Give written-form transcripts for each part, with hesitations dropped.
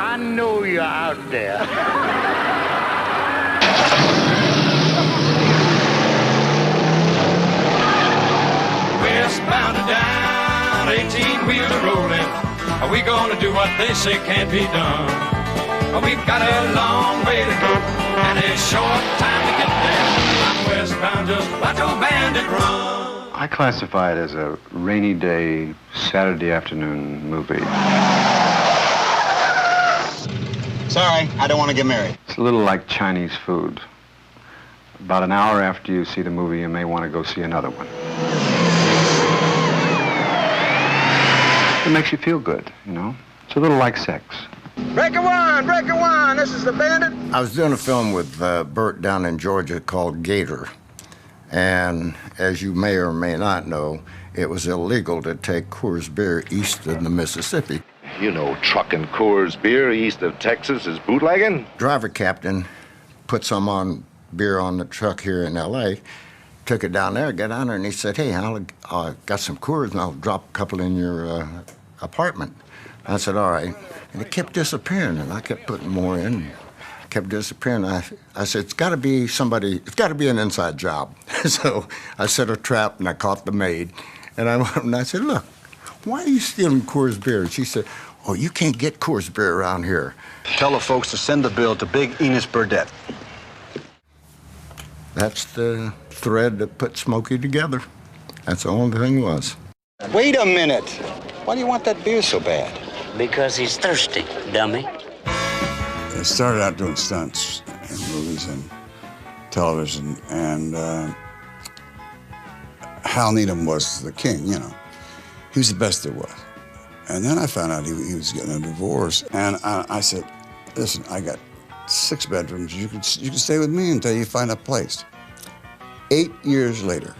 I know you're out there. Westbound and down, 18-wheeler rolling. Are we gonna do what they say can't be done? We've got a long way to go and a short time to get there. I'm westbound, just watch old Bandit run. I classify it as a rainy day, Saturday afternoon movie. Sorry, I don't want to get married. It's a little like Chinese food. About an hour after you see the movie, you may want to go see another one. It makes you feel good, you know? It's a little like sex. Breaker one, this is the Bandit. I was doing a film with Burt down in Georgia called Gator. And as you may or may not know, it was illegal to take Coors beer east of the Mississippi. You know, trucking Coors beer east of Texas is bootlegging. Driver captain put some on beer on the truck here in L.A., took it down there, got down there, and he said, hey, I'll got some Coors, and I'll drop a couple in your apartment. I said, all right. And it kept disappearing, and I kept putting more in. Kept disappearing. I said, it's got to be somebody, it's got to be an inside job. So I set a trap, and I caught the maid. And I went and I said, look, why are you stealing Coors beer? And she said, oh, you can't get Coors beer around here. Tell the folks to send the bill to Big Enos Burdette. That's the thread that put Smokey together. That's the only thing was. Wait a minute. Why do you want that beer so bad? Because he's thirsty, dummy. I started out doing stunts in movies and television, and Hal Needham was the king, you know. He was the best there was. And then I found out he was getting a divorce, and I said, listen, I got 6 bedrooms. You can stay with me until you find a place. 8 years later.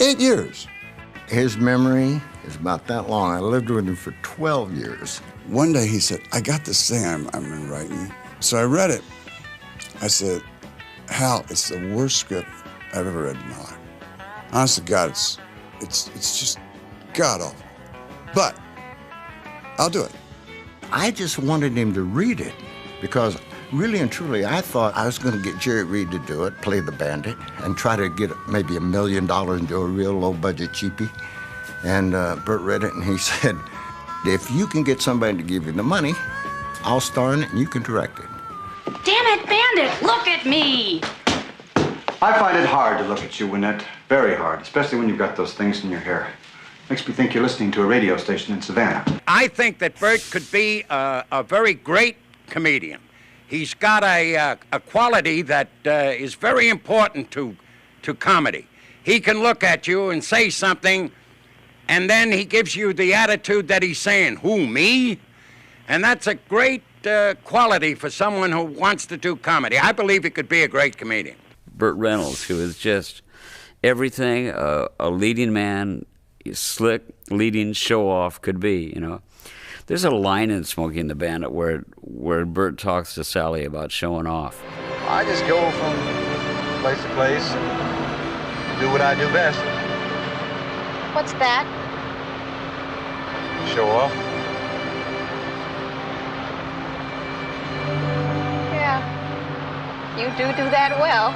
8 years. His memory is about that long. I lived with him for 12 years. One day he said, I got this thing I'm writing. So I read it. I said, Hal, it's the worst script I've ever read in my life. Honest to God, it's just god-awful. But I'll do it. I just wanted him to read it because really and truly, I thought I was going to get Jerry Reed to do it, play the Bandit, and try to get maybe $1 million into a real low-budget cheapie. And Burt read it, and he said, if you can get somebody to give you the money, I'll star in it, and you can direct it. Damn it, Bandit, look at me! I find it hard to look at you, Wynette. Very hard, especially when you've got those things in your hair. Makes me think you're listening to a radio station in Savannah. I think that Burt could be a very great comedian. He's got a quality that is very important to comedy. He can look at you and say something, and then he gives you the attitude that he's saying, who, me? And that's a great quality for someone who wants to do comedy. I believe he could be a great comedian. Burt Reynolds, who is just everything a leading man, slick, leading show-off could be, you know. There's a line in Smokey and the Bandit where Burt talks to Sally about showing off. I just go from place to place and do what I do best. What's that? Show off. Yeah, you do that well.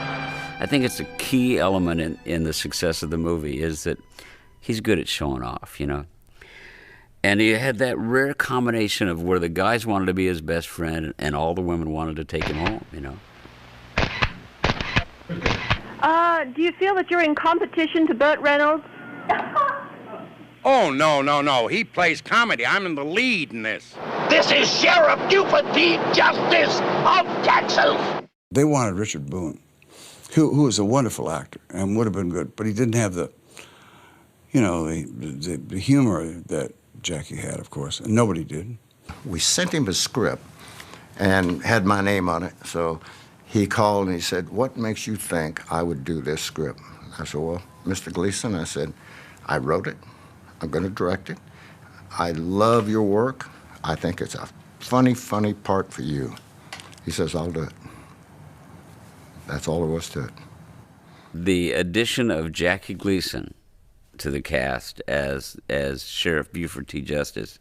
I think it's a key element in the success of the movie is that he's good at showing off, you know. And he had that rare combination of where the guys wanted to be his best friend and all the women wanted to take him home, you know. Do you feel that you're in competition to Burt Reynolds? Oh, no. He plays comedy. I'm in the lead in this. This is Sheriff Buford D. Justice of Texas. They wanted Richard Boone, who was a wonderful actor and would have been good, but he didn't have the, you know, the humor that Jackie had, of course, and nobody did. We sent him a script and had my name on it, so he called and he said, what makes you think I would do this script? I said, well, Mr. Gleason, I said, I wrote it. I'm going to direct it. I love your work. I think it's a funny part for you. He says, I'll do it. That's all there was to it. The addition of Jackie Gleason to the cast as Sheriff Buford T. Justice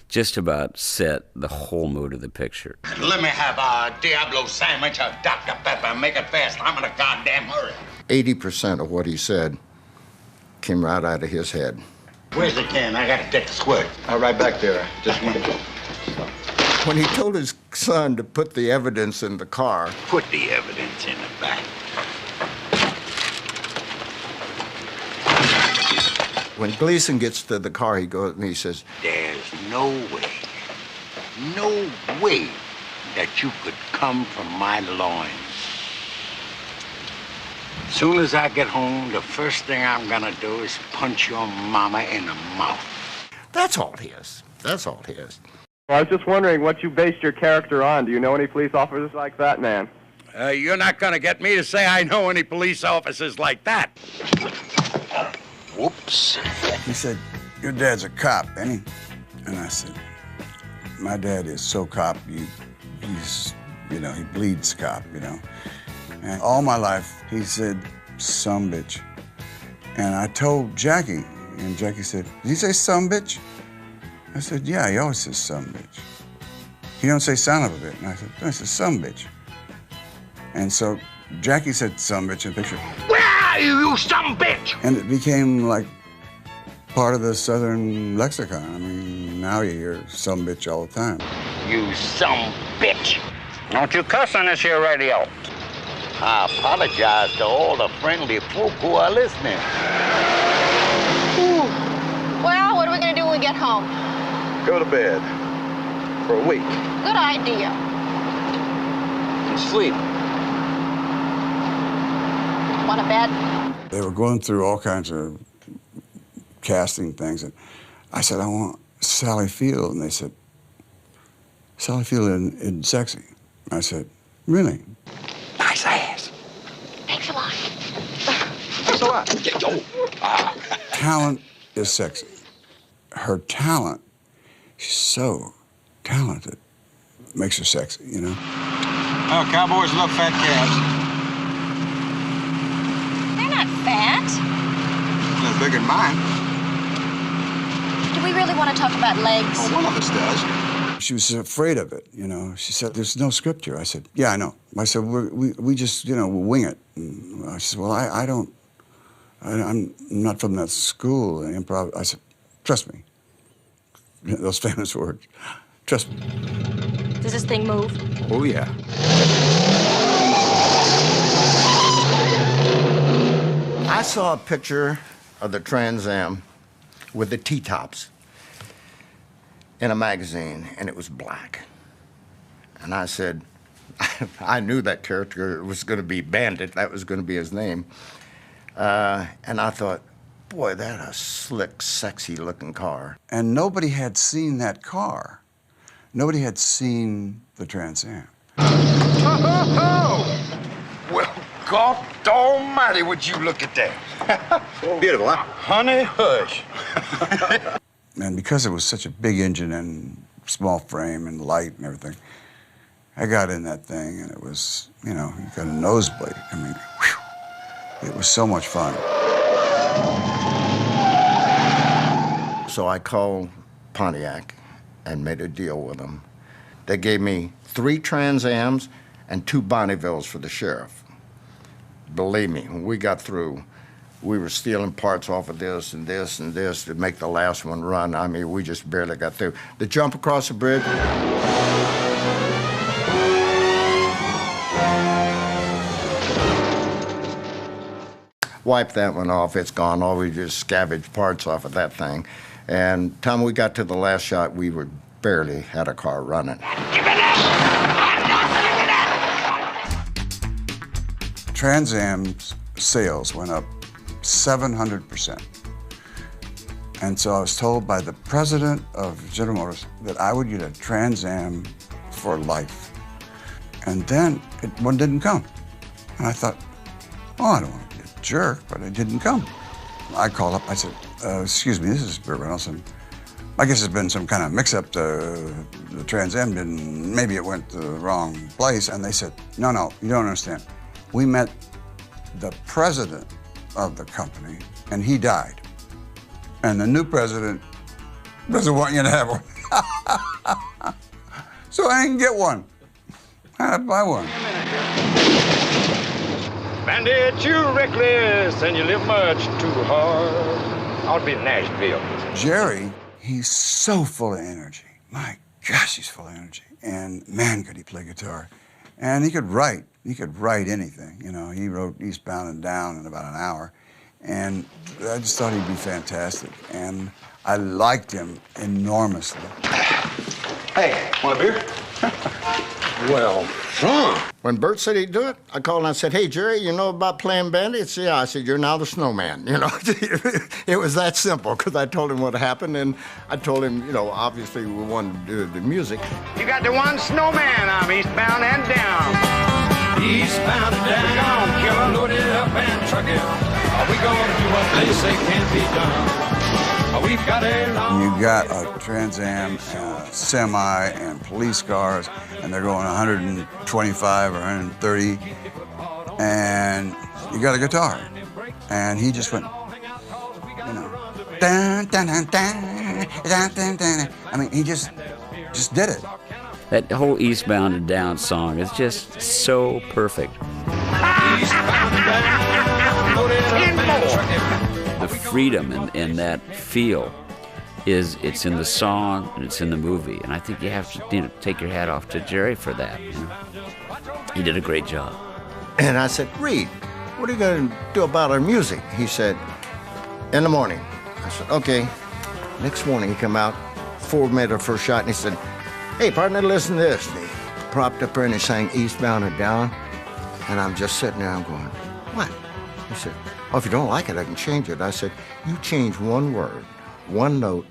just about set the whole mood of the picture. Let me have a Diablo sandwich, a Dr. Pepper. Make it fast. I'm in a goddamn hurry. 80% of what he said came right out of his head. Where's the can? I gotta take a squirt. Right back there. Just a minute. When he told his son to put the evidence in the car, Put the evidence in the back. when Gleason gets to the car, he goes and he says, There's no way that you could come from my loins. Soon as I get home, the first thing I'm gonna do is punch your mama in the mouth. that's all it is. That's all it is. Well, I was just wondering what you based your character on. Do you know any police officers like that man? You're not gonna get me to say I know any police officers like that. Whoops. He said, your dad's a cop, ain't he? And I said, my dad is so cop, he's, you know, he bleeds cop, you know. And all my life, he said, some bitch. And I told Jackie, and Jackie said, did he say some bitch? I said, yeah, he always says some bitch. He don't say son of a bitch. And I said, no, he says some bitch. And so Jackie said some bitch in the picture. Where are you, you some bitch? And it became like part of the Southern lexicon. I mean, now you hear some bitch all the time. You some bitch. Don't you cuss on this here radio. I apologize to all the friendly folk who are listening. Well, what are we going to do when we get home? Go to bed. For a week. Good idea. And sleep. Want a bed? They were going through all kinds of casting things, and I said, I want Sally Field, and they said, Sally Field in Sexy. I said, really? Nice ass. Thanks a lot. Thanks a lot. Talent is sexy. Her talent, she's so talented, makes her sexy, you know? Oh, cowboys love fat calves. They're not fat. They're bigger than mine. Do we really want to talk about legs? Well, one of us does. She was afraid of it, you know? She said, there's no script here. I said, yeah, I know. I said, we just, you know, we'll wing it. And I said, well, I'm not from that school, improv. I said, trust me. Those famous words. Trust me. Does this thing move? oh, yeah. I saw a picture of the Trans Am with the T-tops in a magazine, and it was black. And I said, I knew that character was going to be Bandit. That was going to be his name. And I thought, boy, that's a slick, sexy-looking car. And nobody had seen that car. Nobody had seen the Trans Am. Well, God almighty, would you look at that? Beautiful, huh? Honey, hush. And because it was such a big engine and small frame and light and everything, I got in that thing and it was, you know, you got a nosebleed. I mean, whew, it was so much fun. So I called Pontiac and made a deal with them. They gave me 3 Trans Ams and 2 Bonnevilles for the sheriff. Believe me, when we got through, we were stealing parts off of this and this and this to make the last one run. I mean, we just barely got through. The jump across the bridge. Wipe that one off, it's gone. All we just scavenged parts off of that thing. And time we got to the last shot, we were barely had a car running. Trans Am's sales went up 700%. And so I was told by the president of General Motors that I would get a Trans Am for life. And then one didn't come. And I thought, oh, I don't want to be a jerk, but it didn't come. I called up, I said, excuse me, this is Burt Reynolds. And I guess there's been some kind of mix-up. The Trans Am didn't, maybe it went to the wrong place. And they said, no, you don't understand. We met the president of the company, and he died. And the new president doesn't want you to have one. go ahead and get one. I'd buy one. Bandit, you're reckless and you live much too hard. I ought to be in Nashville. Jerry, he's so full of energy. My gosh, he's full of energy. And man, could he play guitar. And he could write. He could write anything. You know, he wrote Eastbound and Down in about an hour. And I just thought he'd be fantastic. And I liked him enormously. Hey, want a beer? Well, son. When Bert said he'd do it, I called and I said, hey, Jerry, you know about playing Bandit? He said, yeah. I said, you're now the snowman. You know, it was that simple because I told him what happened and I told him, you know, obviously we wanted to do the music. You got the one snowman. I'm eastbound and down. Eastbound and down. Come on, killer. Load it up and truck it. Are we gonna do what they say can't be done? We've got a long... You got a Trans Am, semi, and police cars, and they're going 125 or 130, and you got a guitar. And he just went, you know, dun, dun, dun, dun, dun, dun, dun. I mean, he just did it. That whole Eastbound and Down song is just so perfect. Eastbound and down. Load it up and truck it. The freedom in that feel it's in the song and it's in the movie, and I think you have to, you know, take your hat off to Jerry for that. You know? He did a great job. And I said, Reed, what are you going to do about our music? He said, in the morning. I said, okay. Next morning he came out, made our first shot, and he said, hey, partner, listen to this. And he propped up there and he sang Eastbound and Down, and I'm just sitting there, I'm going, what? He said, oh, if you don't like it, I can change it. I said, you change one word, one note,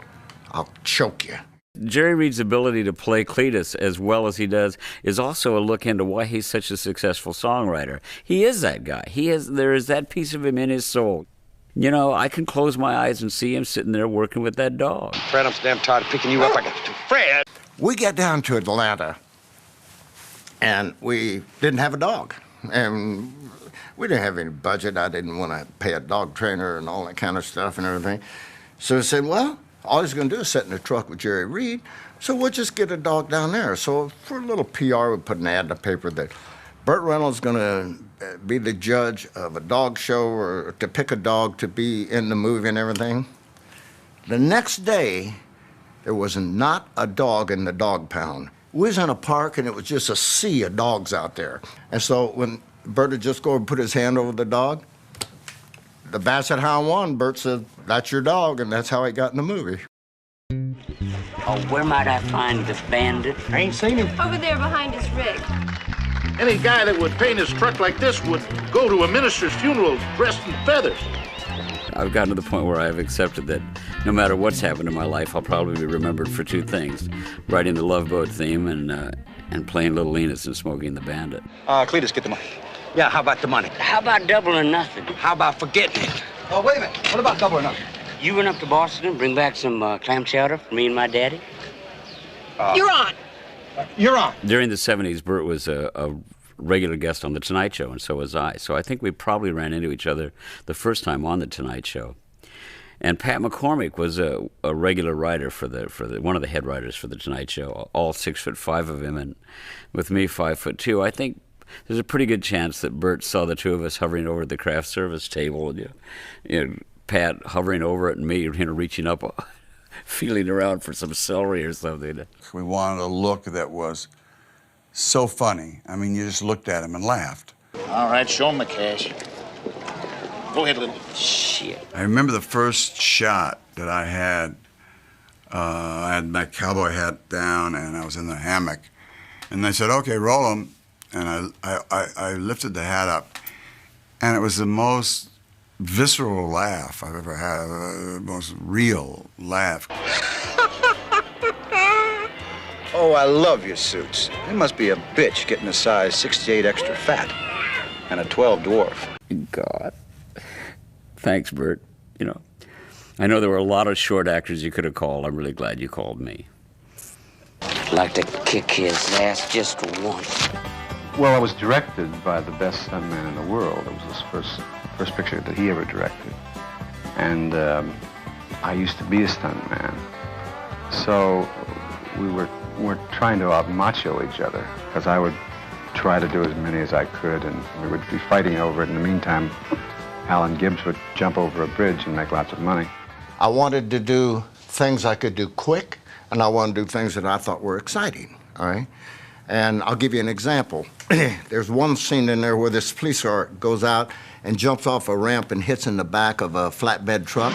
I'll choke you. Jerry Reed's ability to play Cletus as well as he does is also a look into why he's such a successful songwriter. He is that guy. There is that piece of him in his soul. You know, I can close my eyes and see him sitting there working with that dog. Fred, I'm so damn tired of picking you up. I got to Fred. We got down to Atlanta, and we didn't have a dog. And we didn't have any budget. I didn't want to pay a dog trainer and all that kind of stuff and everything. So I said, well, all he's going to do is sit in the truck with Jerry Reed, so we'll just get a dog down there. So for a little PR, we put an ad in the paper that Burt Reynolds is going to be the judge of a dog show or to pick a dog to be in the movie and everything. The next day, there was not a dog in the dog pound. We was in a park, and it was just a sea of dogs out there. And so when Bert would just go and put his hand over the dog, the Basset Hound won. Bert said, that's your dog, and that's how he got in the movie. Oh, where might I find the Bandit? I ain't seen him. Over there behind his rig. Any guy that would paint his truck like this would go to a minister's funeral dressed in feathers. I've gotten to the point where I've accepted that no matter what's happened in my life, I'll probably be remembered for two things: writing the Love Boat theme and playing Little Enos and Smokey and the Bandit. Cletus, get the money. Yeah, how about the money? How about double or nothing? How about forgetting it? Oh, wait a minute. What about double or nothing? You run up to Boston and bring back some clam chowder for me and my daddy? You're on. You're on. During the 70s, Bert was a regular guest on The Tonight Show, and so was I. So I think we probably ran into each other the first time on The Tonight Show. And Pat McCormick was a regular writer for one of the head writers for The Tonight Show, all 6'5" of him, and with me 5'2". I think there's a pretty good chance that Bert saw the two of us hovering over the craft service table, and you know, Pat hovering over it, and me, reaching up, feeling around for some celery or something. We wanted a look that was so funny. I mean, you just looked at him and laughed. All right, show him the cash. Go ahead, little. Shit. I remember the first shot that I had my cowboy hat down, and I was in the hammock. And they said, okay, roll him. And I lifted the hat up, and it was the most visceral laugh I've ever had, the most real laugh. Oh, I love your suits. It must be a bitch getting a size 68 extra fat and a 12 dwarf. God. Thanks, Bert. You know, I know there were a lot of short actors you could have called. I'm really glad you called me. I'd like to kick his ass just once. Well, I was directed by the best stuntman in the world. It was his first picture that he ever directed. And I used to be a stuntman. So we were were trying to out-macho each other, because I would try to do as many as I could, and we would be fighting over it. In the meantime, Alan Gibbs would jump over a bridge and make lots of money. I wanted to do things I could do quick, and I wanted to do things that I thought were exciting, all right? And I'll give you an example. There's one scene in there where this police car goes out and jumps off a ramp and hits in the back of a flatbed truck.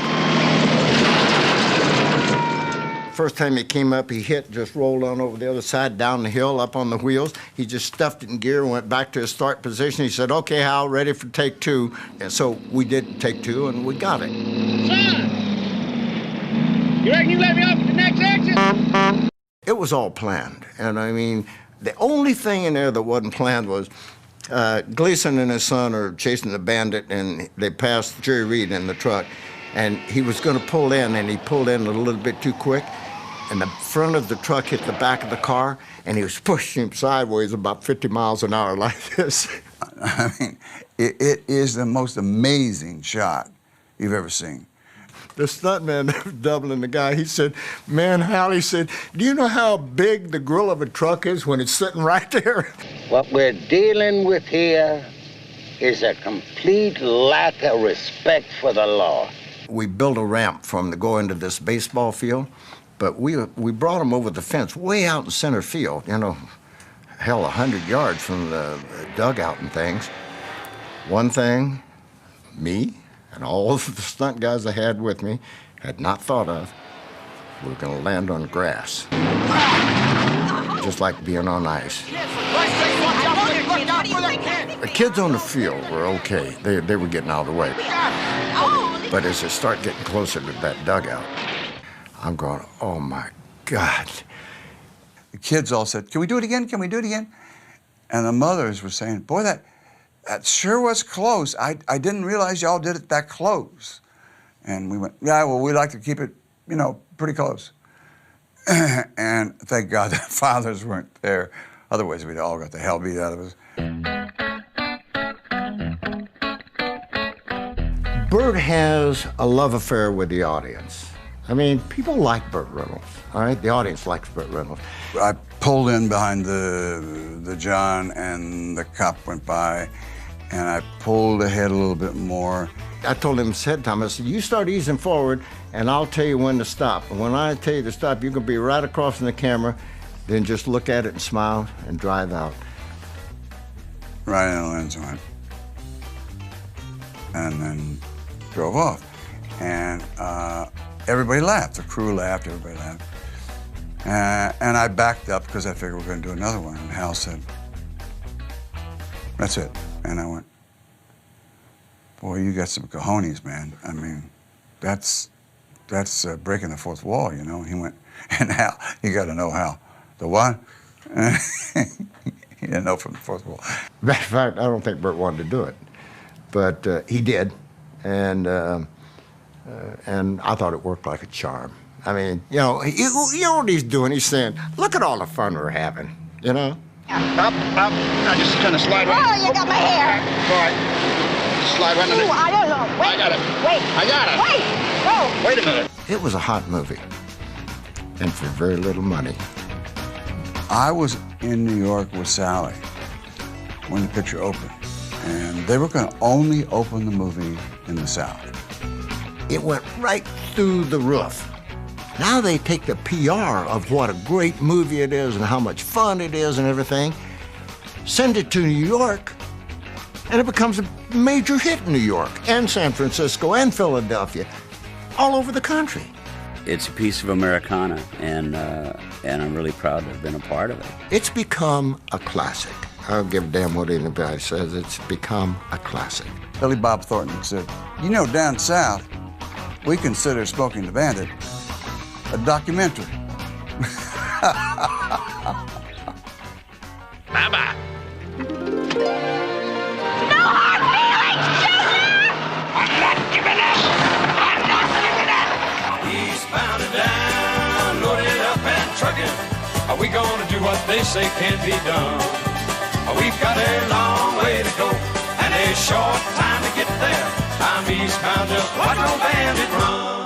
First time he came up, he hit, just rolled on over the other side, down the hill, up on the wheels. He just stuffed it in gear, went back to his start position. He said, "Okay, Hal, ready for take two." And so we did take two, and we got it. Son! You reckon you let me off at the next exit? It was all planned. And I mean, the only thing in there that wasn't planned was Gleason and his son are chasing the Bandit, and they passed Jerry Reed in the truck. And he was going to pull in, and he pulled in a little bit too quick. And the front of the truck hit the back of the car, and he was pushing him sideways about 50 miles an hour like this. I mean, it is the most amazing shot you've ever seen. The stuntman doubling the guy, he said, "Man, Hal," he said, "do you know how big the grill of a truck is when it's sitting right there?" What we're dealing with here is a complete lack of respect for the law. We built a ramp from to go into this baseball field, but we brought them over the fence way out in center field, you know, hell, 100 yards from the dugout and things. One thing, me and all of the stunt guys I had with me had not thought of, we were going to land on grass. Just like being on ice. The kids on the field were okay. They were getting out of the way. But as they start getting closer to that dugout, I'm going, oh my God. The kids all said, "Can we do it again? Can we do it again?" And the mothers were saying, "Boy, that sure was close. I didn't realize y'all did it that close." And we went, "Yeah, well, we like to keep it, you know, pretty close." And thank God the fathers weren't there. Otherwise, we'd all got the hell beat out of us. Burt has a love affair with the audience. I mean, people like Burt Reynolds, all right? The audience likes Burt Reynolds. I pulled in behind the John, and the cop went by, and I pulled ahead a little bit more. I told him ahead of time, I said, "You start easing forward, and I'll tell you when to stop. And when I tell you to stop, you're going to be right across from the camera, then just look at it and smile and drive out." Right in the lens went. And then drove off. And everybody laughed. The crew laughed, everybody laughed. And I backed up because I figured we were going to do another one. And Hal said, "That's it." And I went, "Boy, you got some cojones, man. I mean, that's breaking the fourth wall, you know." He went, "And Hal, you got to know Hal." "The what?" He didn't know from the fourth wall. Matter of fact, I don't think Burt wanted to do it, but he did. And I thought it worked like a charm. I mean, you know what he's doing? He's saying, "Look at all the fun we're having," you know? Up. Now just kind of slide right. Oh, you got my hair. All right. Slide right in Ooh, it. I don't know. Wait. I got it. Wait. I got it. Wait. Go. Wait a minute. It was a hot movie, and for very little money. I was in New York with Sally when the picture opened, and they were going to only open the movie in the South. It went right through the roof. Now they take the PR of what a great movie it is and how much fun it is and everything, send it to New York, and it becomes a major hit in New York and San Francisco and Philadelphia, all over the country. It's a piece of Americana, and I'm really proud to have been a part of it. It's become a classic. I don't give a damn what anybody says. It's become a classic. Billy Bob Thornton said, "You know, down south, we consider Smokey and the Bandit a documentary." Bye-bye. No hard feelings, Junior! I'm not giving up! I'm not giving up! He's bound and down, loaded up and trucking. Are we gonna do what they say can't be done? We've got a long way to go and a short time to get there. I'm eastbound, just watch no bandit run.